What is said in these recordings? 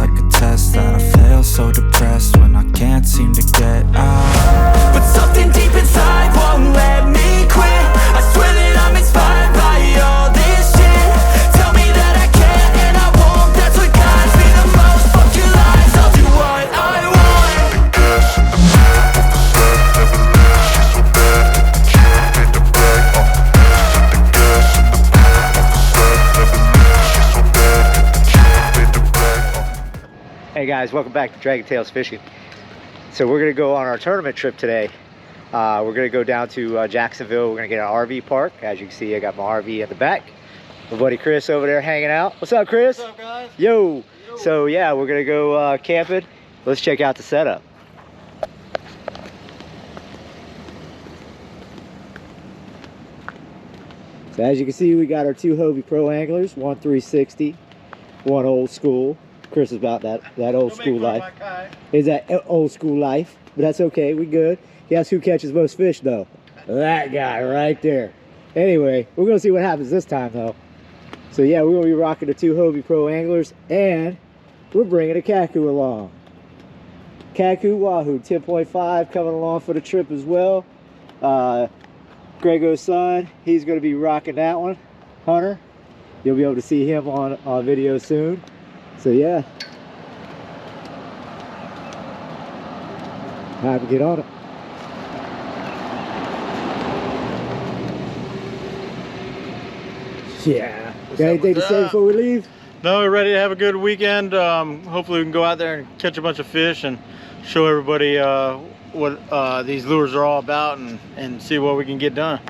like a test that I fail, so depressed when I can't seem to get out. But something deep inside won't let me quit. I swear that I'm inspired by all this shit. Tell me that I can't and I won't, that's what guides me the most. Fuck your lies, I'll do what I want. Gas in the back of the set, never leave, she's so bad that the can't fit the bag. Gas in the back of the set, never leave, she's so bad that the can't fit the bag. Hey guys, welcome back to Dragon Tails Fishing. So we're gonna go on our tournament trip today. We're gonna go down to Jacksonville. We're gonna get an RV park. As you can see, I got my RV in the back. My buddy Chris over there hanging out. What's up, Chris? What's up, guys? Yo. So yeah, we're gonna go camping. Let's check out the setup. So as you can see, we got our two Hobie Pro anglers, one 360, one old school. Chris is about that old school life. Is that old school life? But that's okay, we good. Guess who catches most fish though? That guy right there. Anyway, we're gonna see what happens this time though. So yeah, we're gonna be rocking the two Hobie Pro anglers, and we're bringing a Kaku along. Kaku Wahoo 10.5 coming along for the trip as well. Grego's son, he's gonna be rocking that one. Hunter, you'll be able to see him on video soon. So yeah, time to get on it. Yeah. Got anything to say before we leave? No, we're ready to have a good weekend. Hopefully we can go out there and catch a bunch of fish and show everybody what these lures are all about and see what we can get done.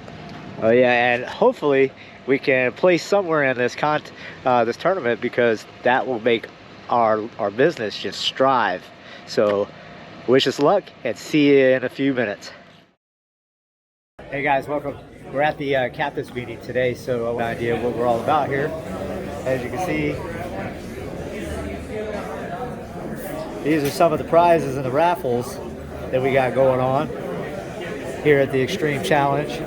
Oh yeah, and hopefully we can place somewhere in this this tournament, because that will make our business just strive. So wish us luck and see you in a few minutes. Hey guys, welcome. We're at the captain's meeting today, so I have an idea of what we're all about here. As you can see, these are some of the prizes and the raffles that we got going on here at the Extreme Challenge.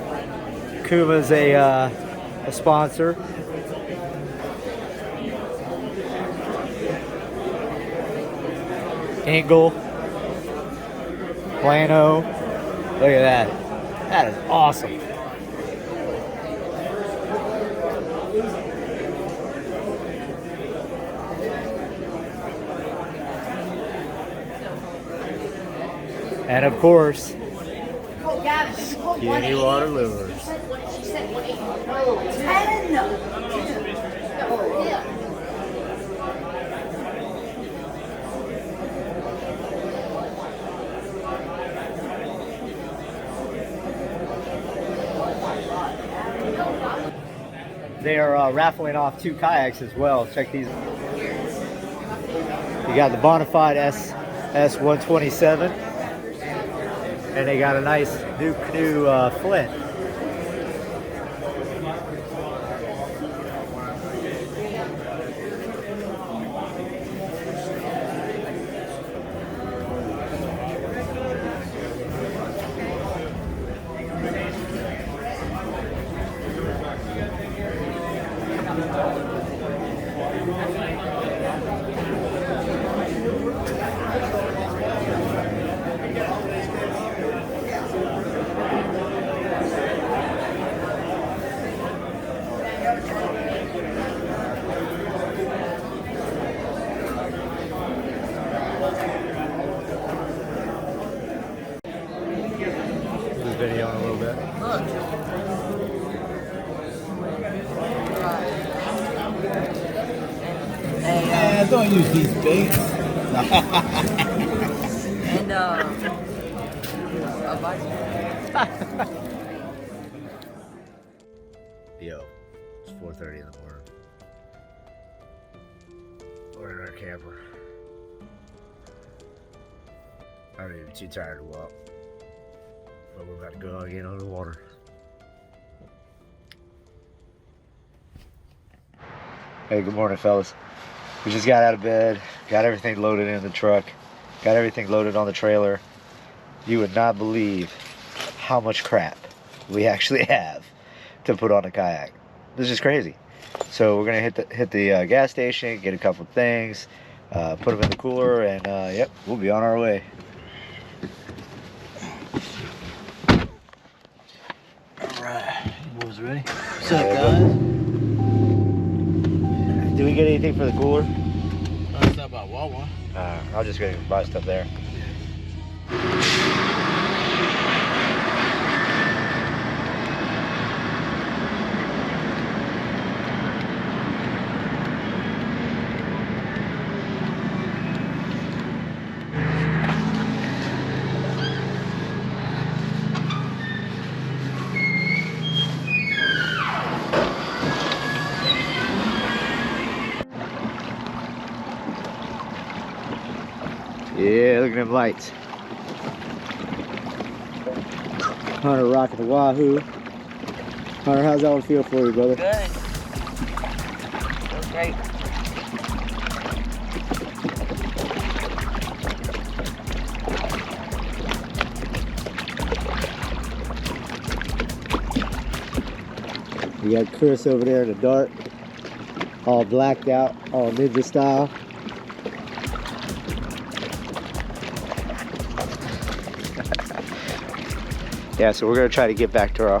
Kuma's a sponsor. Engel, Plano, look at that. That is awesome. And of course, Skinny Water Lures. They are raffling off 2 kayaks as well. Check these. You got the Bonafide S127, and they got a nice new canoe Flint. Video in a little bit. Man, don't use these baits. And Yo, it's 4:30 in the morning. We're in our camper. I'm even too tired to walk. But we're about to go again on the water. Hey, good morning, fellas. We just got out of bed, got everything loaded in the truck, got everything loaded on the trailer. You would not believe how much crap we actually have to put on a kayak. This is crazy. So we're gonna hit the gas station, get a couple of things, put them in the cooler, and yep, we'll be on our way. Alright, you boys ready? What's up, guys? Did we get anything for the cooler? That's not about Wawa. I'll just go buy stuff there. Yeah, look at them lights. Hunter rocking the Wahoo. Hunter, how's that one feel for you, brother? Good. Feels great. You got Chris over there in the dark, all blacked out, all ninja style. Yeah, so we're gonna try to get back to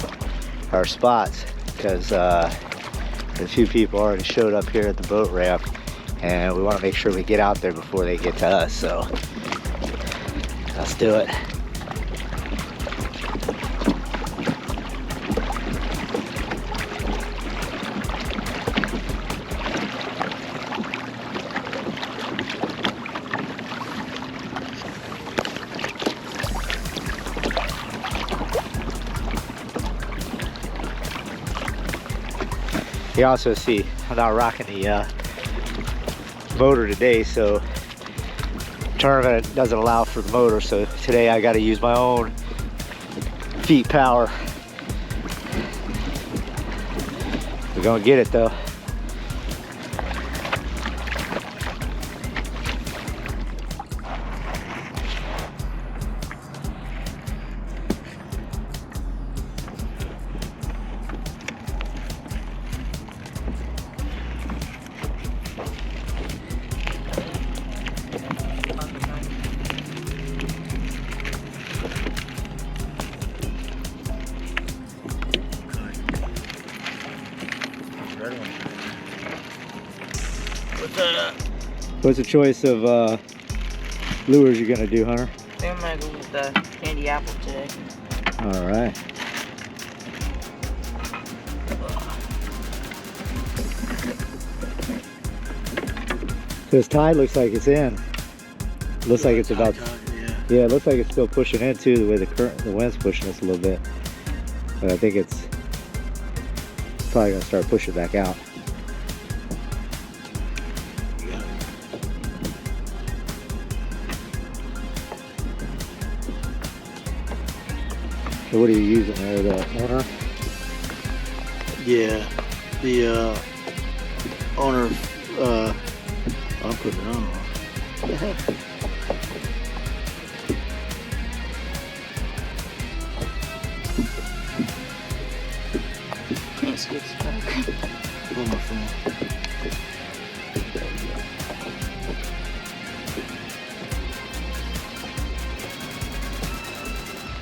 our spots because a few people already showed up here at the boat ramp, and we want to make sure we get out there before they get to us. So let's do it. You also see I'm not rocking the motor today, so tournament doesn't allow for the motor, so today I got to use my own feet power. We're gonna get it though. What's the choice of lures you're gonna do, Hunter? I think I'm gonna go with the candy apple today. All right. This tide looks like it's in. Looks like it's about. Yeah, it looks like it's still pushing in too, the way the wind's pushing us a little bit. But I think it's probably gonna start pushing back out. So what are you using there, the owner? Yeah, the owner, I'll put it on. Can't see its back. On my phone.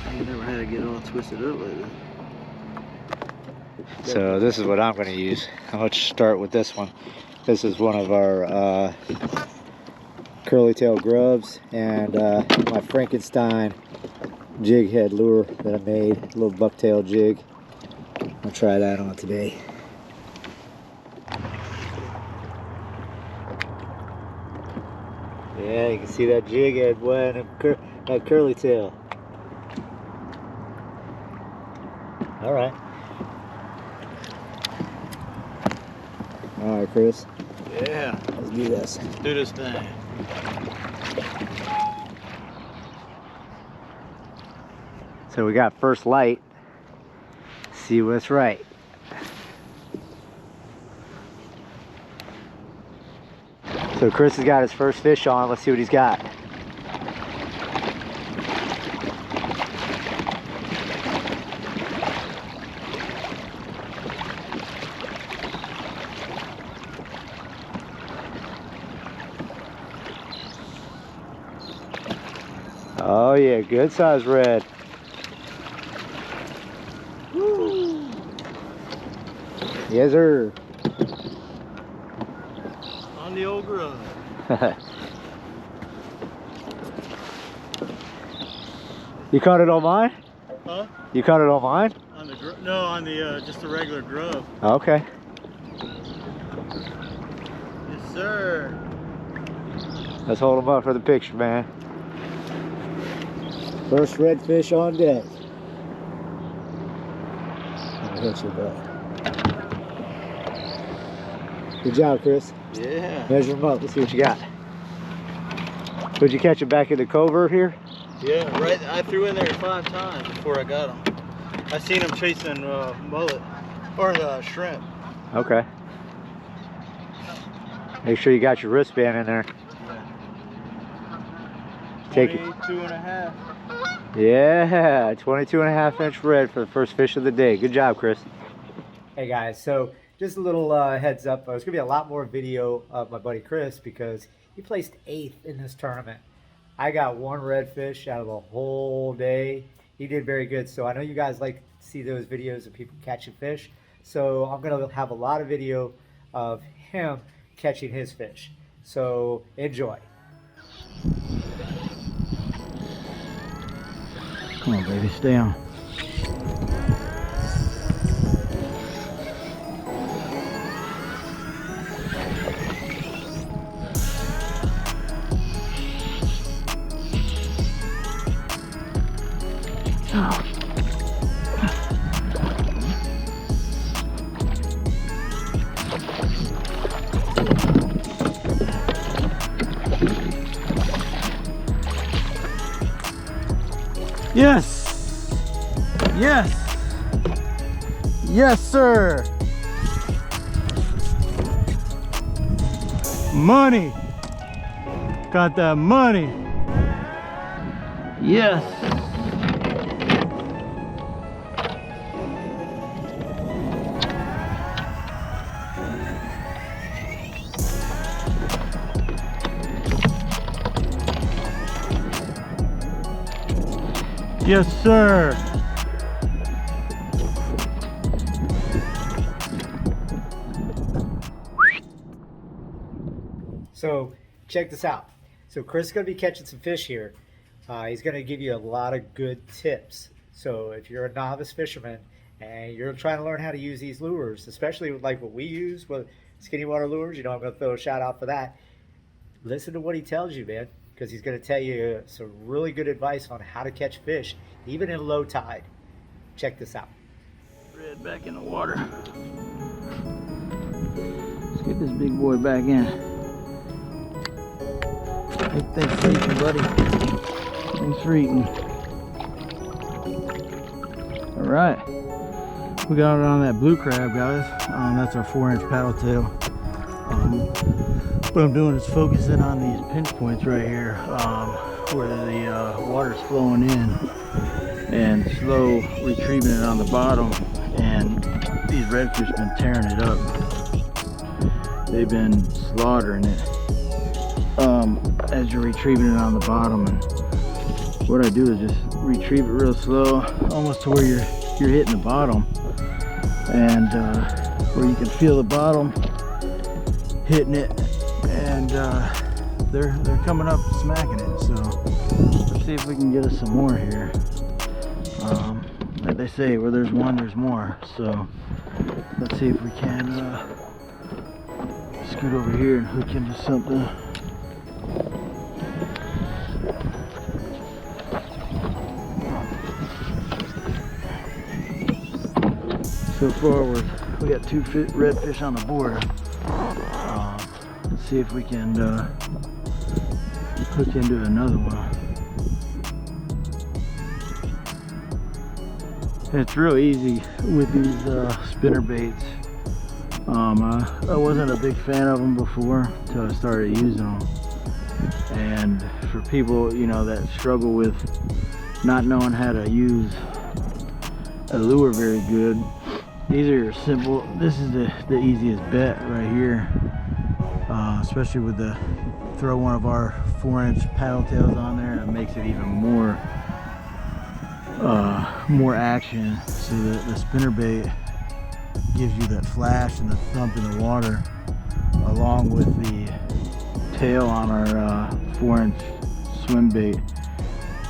I never had to get all twisted up like that. So this is what I'm going to use. I'm going to start with this one. This is one of our curly tail grubs and my Frankenstein jig head lure that I made, a little bucktail jig. I'll try that on today. Yeah, you can see that jig head and that curly tail. All right. All right, Chris. Yeah. Let's do this. Let's do this thing. So we got first light. See what's right. So Chris has got his first fish on. Let's see what he's got. Oh yeah, good size red. Woo. Yes, sir. On the old grub. You caught it on mine? Huh? You caught it on mine? On the no, on the just the regular grub. Okay. Yes, sir. Let's hold them up for the picture, man. First redfish on deck. I'll hit you, bud. Good job, Chris. Yeah. Measure them up. Let's see what you got. Would you catch it back in the covert here? Yeah, right. I threw in there 5 times before I got them. I seen them chasing mullet or shrimp. Okay. Make sure you got your wristband in there. Take it. 22.5. Yeah, 22.5-inch red for the first fish of the day. Good job, Chris. Hey guys, so just a little heads up. There's gonna be a lot more video of my buddy Chris because he placed 8th in this tournament. I got 1 redfish out of the whole day. He did very good. So I know you guys like to see those videos of people catching fish. So I'm gonna have a lot of video of him catching his fish. So enjoy. Come on, baby, stay on. Oh. Yes! Yes! Yes, sir! Money! Got that money! Yes! Yes, sir. So check this out. So Chris is going to be catching some fish here. He's going to give you a lot of good tips. So if you're a novice fisherman and you're trying to learn how to use these lures, especially like what we use with skinny water lures, you know, I'm going to throw a shout out for that. Listen to what he tells you, man, because he's going to tell you some really good advice on how to catch fish, even in low tide. Check this out. Red back in the water. Let's get this big boy back in. Hey, thanks for eating, buddy. Thanks for eating. All right, we got it on that blue crab, guys. That's our 4-inch paddle tail. What I'm doing is focusing on these pinch points right here, where the water's flowing in, and slow retrieving it on the bottom. And these redfish been tearing it up. They've been slaughtering it as you're retrieving it on the bottom. And what I do is just retrieve it real slow, almost to where you're hitting the bottom, and where you can feel the bottom hitting it, and they're coming up smacking it. So let's see if we can get us some more here. Like they say, where there's one, there's more. So let's see if we can scoot over here and hook into something. So far we got 2 redfish on the board. Let's see if we can hook into another one. And it's real easy with these spinner baits. I wasn't a big fan of them before until I started using them. And for people, you know, that struggle with not knowing how to use a lure very good, these are your simple. This is the easiest bet right here, especially with the throw one of our 4-inch paddle tails on there, it makes it even more action. So the spinnerbait gives you that flash and the thump in the water, along with the tail on our 4-inch swim bait.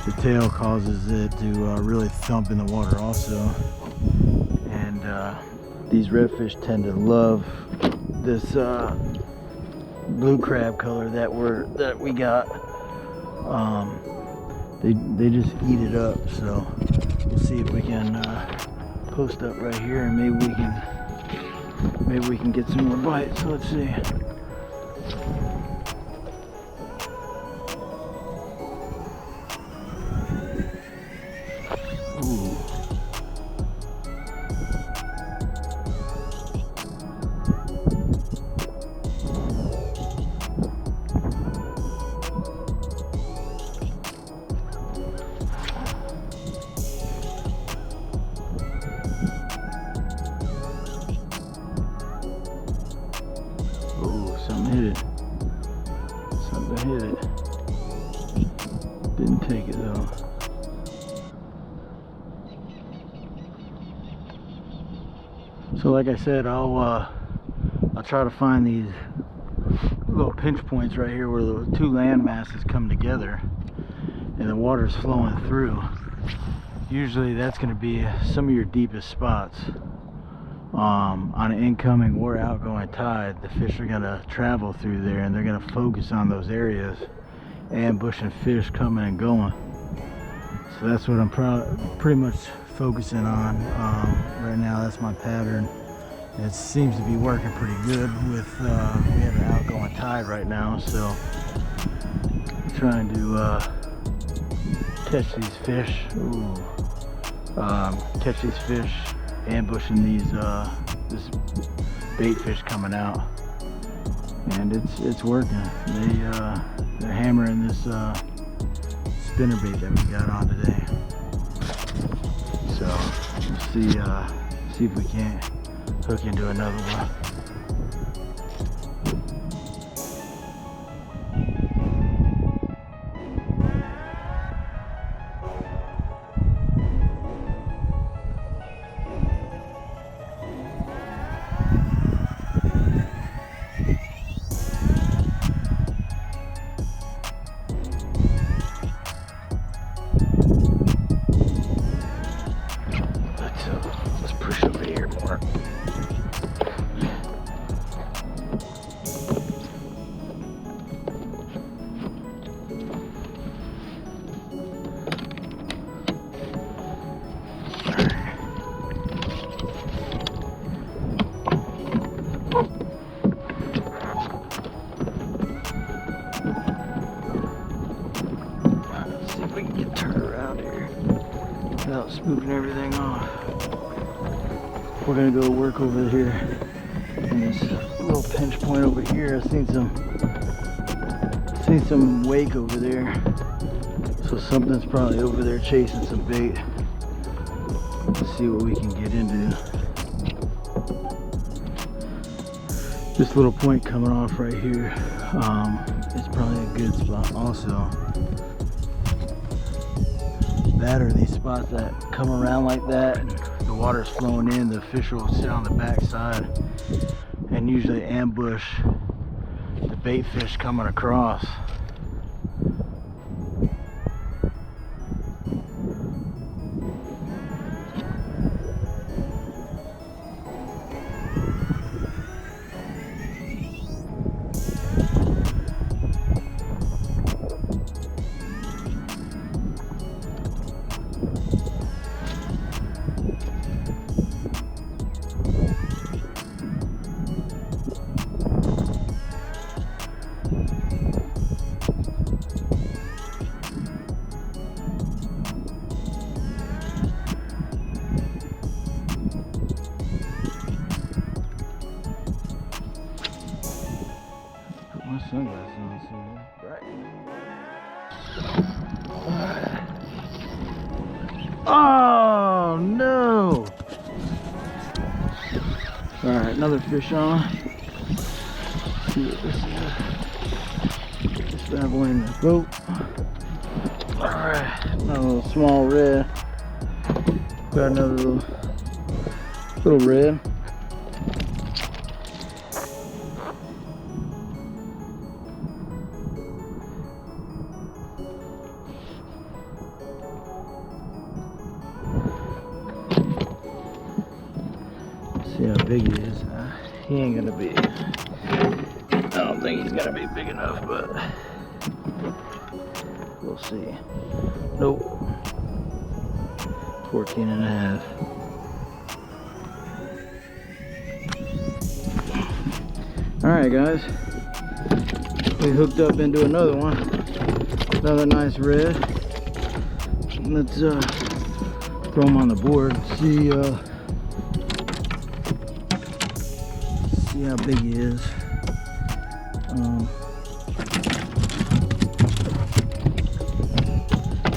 The tail causes it to really thump in the water also. And these redfish tend to love this blue crab color that we got. They just eat it up. So we'll see if we can post up right here, and maybe we can get some more bites. So let's see. Ooh. Something hit it. Something hit it. Didn't take it though. So like I said, I'll try to find these little pinch points right here where the two land masses come together and the water's flowing through. Usually that's going to be some of your deepest spots. On an incoming or outgoing tide, the fish are going to travel through there, and they're going to focus on those areas, ambushing fish coming and going. So that's what I'm pretty much focusing on right now. That's my pattern. It seems to be working pretty good with we have an outgoing tide right now, so I'm trying to catch these fish. Ooh. Catch these fish, ambushing these this bait fish coming out, and it's working. They're hammering this spinnerbait that we got on today. So we'll see if we can't hook into another one. Let's push over here more. Let's see if we can get turned around here without smoothing everything off. We're gonna go work over here in this little pinch point over here. I've seen some wake over there, so something's probably over there chasing some bait. Let's see what we can get into. This little point coming off right here, it's probably a good spot also. That or these spots that come around like that, and the water's flowing in, the fish will sit on the back side and usually ambush the bait fish coming across. Sunglasses on so bright. Oh no! Alright, another fish on. Let's see what this is. that one in the boat. Alright, another little small red. Got another little red. See how big he is. He ain't gonna be, I don't think he's gonna be big enough, but we'll see. Nope. 14 and a half. Alright guys, we hooked up into another one. Another nice red. Let's throw him on the board. See how big he is.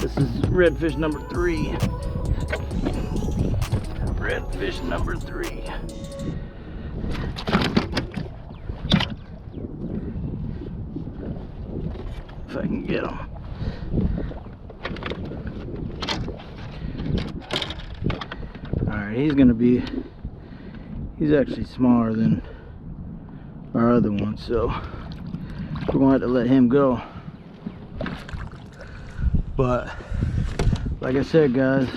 This is redfish number 3. Redfish number 3. If I can get him. Alright, he's actually smaller than our other one, so we're going to have to let him go. But like I said guys,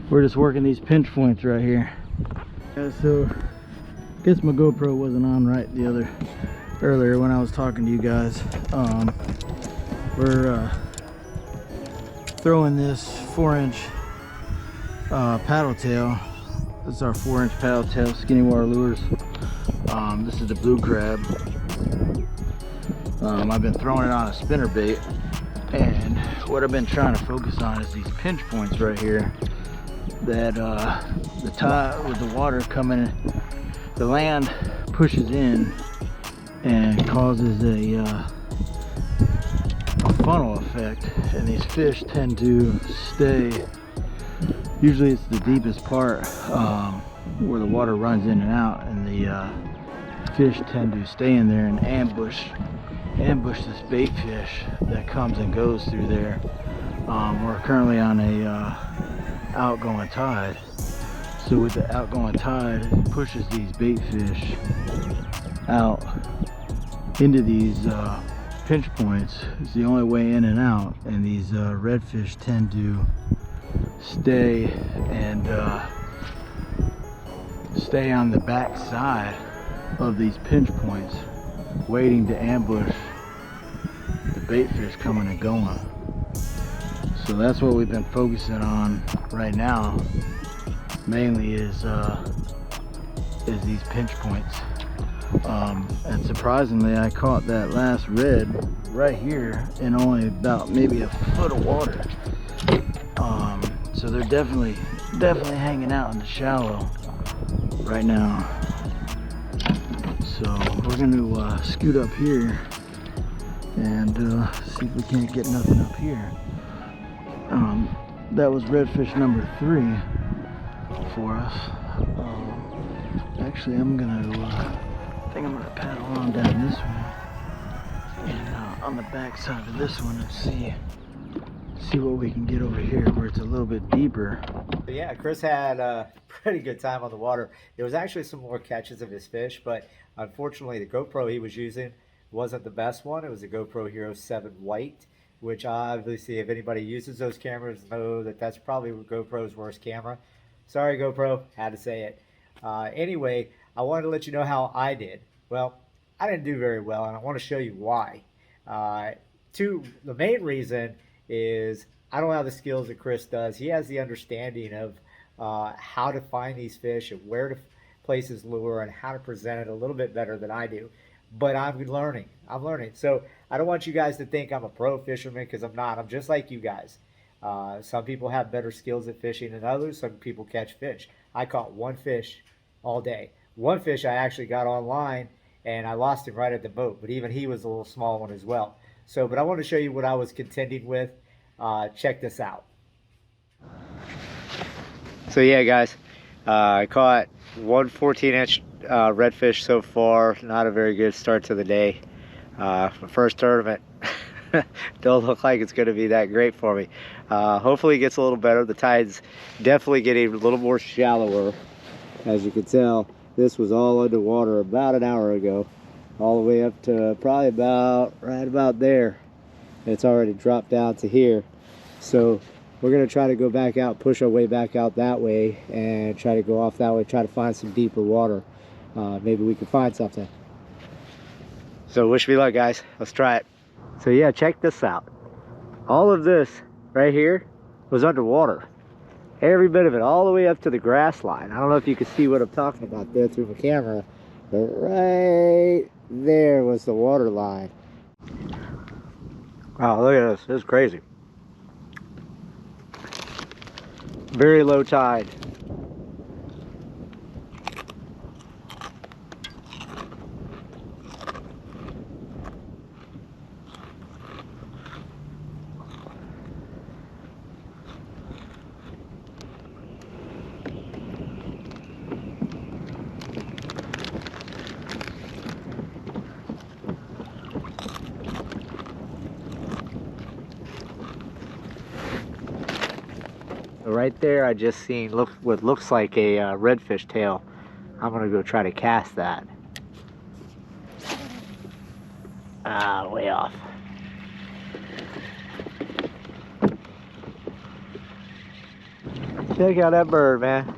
we're just working these pinch points right here. So I guess my GoPro wasn't on right earlier when I was talking to you guys. We're throwing this 4-inch paddle tail. This is our 4-inch paddle tail skinny water lures. This is the blue crab. I've been throwing it on a spinner bait, and what I've been trying to focus on is these pinch points right here that the tide with the water coming, the land pushes in and causes a funnel effect, and these fish tend to stay, usually it's the deepest part where the water runs in and out, and the fish tend to stay in there and ambush this bait fish that comes and goes through there. We're currently on a outgoing tide, so with the outgoing tide it pushes these bait fish out into these pinch points. It's the only way in and out, and these redfish tend to stay on the back side of these pinch points, waiting to ambush the bait fish coming and going. So that's what we've been focusing on right now, mainly is these pinch points. And surprisingly, I caught that last red right here in only about maybe a foot of water. So they're definitely hanging out in the shallow right now. So we're going to scoot up here and see if we can't get nothing up here. That was redfish number 3 for us. Actually, I think I'm gonna paddle on down this one and on the back side of this one and see what we can get over here where it's a little bit deeper. But yeah, Chris had a pretty good time on the water. There was actually some more catches of his fish, but unfortunately the GoPro he was using wasn't the best one. It was a GoPro Hero 7 White, which obviously if anybody uses those cameras know that that's probably GoPro's worst camera. Sorry GoPro, had to say it. Anyway, I wanted to let you know how I did. Well, I didn't do very well, and I want to show you why. The main reason is I don't have the skills that Chris does. He has the understanding of how to find these fish and where to place his lure and how to present it a little bit better than I do. But I'm learning. So I don't want you guys to think I'm a pro fisherman, because I'm not. I'm just like you guys. Some people have better skills at fishing than others. Some people catch fish. I caught one fish all day. One fish I actually got online, and I lost him right at the boat. But even he was a little small one as well. So, but I want to show you what I was contending with. Check this out. So yeah, guys, I caught one 14-inch redfish so far. Not a very good start to the day. My first tournament. don't look like it's going to be that great for me. Hopefully it gets a little better. The tide's definitely getting a little more shallower. As you can tell, this was all underwater about an hour ago, all the way up to probably about right about there. It's already dropped down to here. So we're going to try to go back out, push our way back out that way, and try to go off that way, try to find some deeper water. Maybe we can find something. So wish me luck, guys. Let's try it. So yeah, check this out. All of this right here was underwater. Every bit of it, all the way up to the grass line. I don't know if you can see what I'm talking about there through my camera, but right there was the water line. Wow, look at this. This is crazy. Very low tide. Right there, I just seen what looks like a redfish tail. I'm gonna go try to cast that. Way off. Check out that bird, man.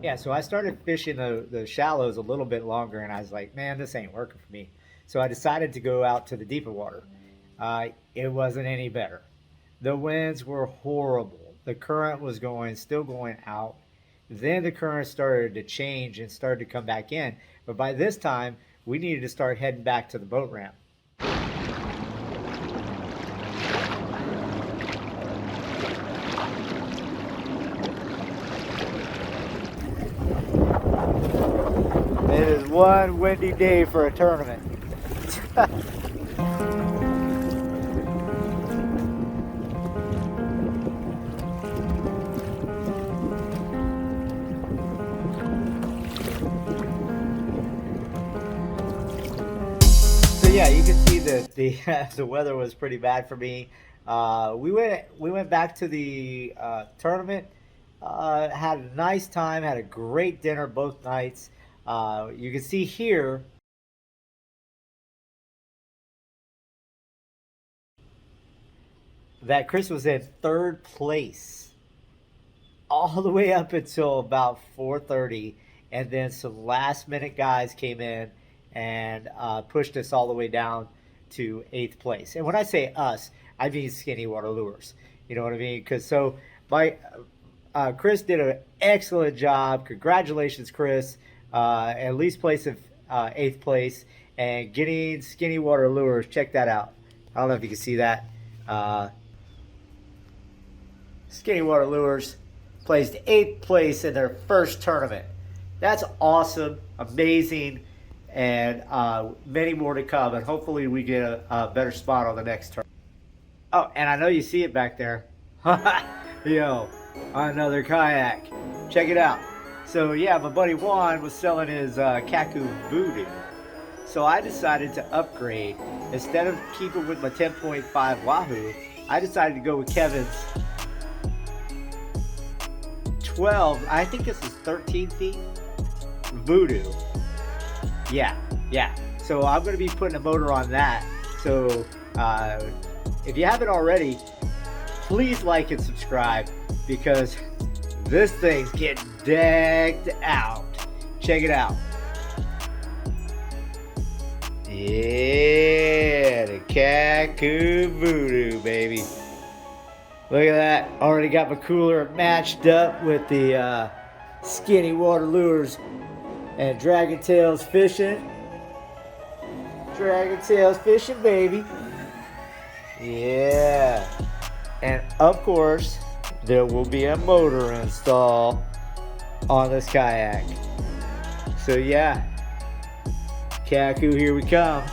Yeah, so I started fishing the shallows a little bit longer, and I was like, man, this ain't working for me. So I decided to go out to the deeper water. It wasn't any better. The winds were horrible. The current was still going out. Then the current started to change and started to come back in. But by this time, we needed to start heading back to the boat ramp. It is one windy day for a tournament. So yeah, you can see that the weather was pretty bad for me. We went back to the tournament. Had a nice time. Had a great dinner both nights. You can see here that Chris was in third place all the way up until about 4:30, and then some last minute guys came in and pushed us all the way down to 8th place. And when I say us, I mean Skinny Water Lures. You know what I mean? Because Chris did an excellent job. Congratulations, Chris. At least place of 8th place, and getting Skinny Water Lures. Check that out. I don't know if you can see that. Skinny Water Lures placed 8th place in their first tournament. That's awesome, amazing, and many more to come. And hopefully we get a better spot on the next tournament. Oh, and I know you see it back there. Yo, another kayak. Check it out. So yeah, my buddy Juan was selling his Kaku Voodoo. So I decided to upgrade. Instead of keeping with my 10.5 Wahoo, I decided to go with Kevin's 12, I think this is 13 feet, Voodoo. Yeah. So I'm going to be putting a motor on that. So if you haven't already, please like and subscribe, because this thing's getting decked out. Check it out. Yeah, the Kaku Voodoo, baby. Look at that. Already got my cooler matched up with the Skinny Water Lures and Dragon Tails Fishing. Dragon Tails Fishing, baby. Yeah. And of course, there will be a motor install on this kayak. So yeah, Kaku, here we come.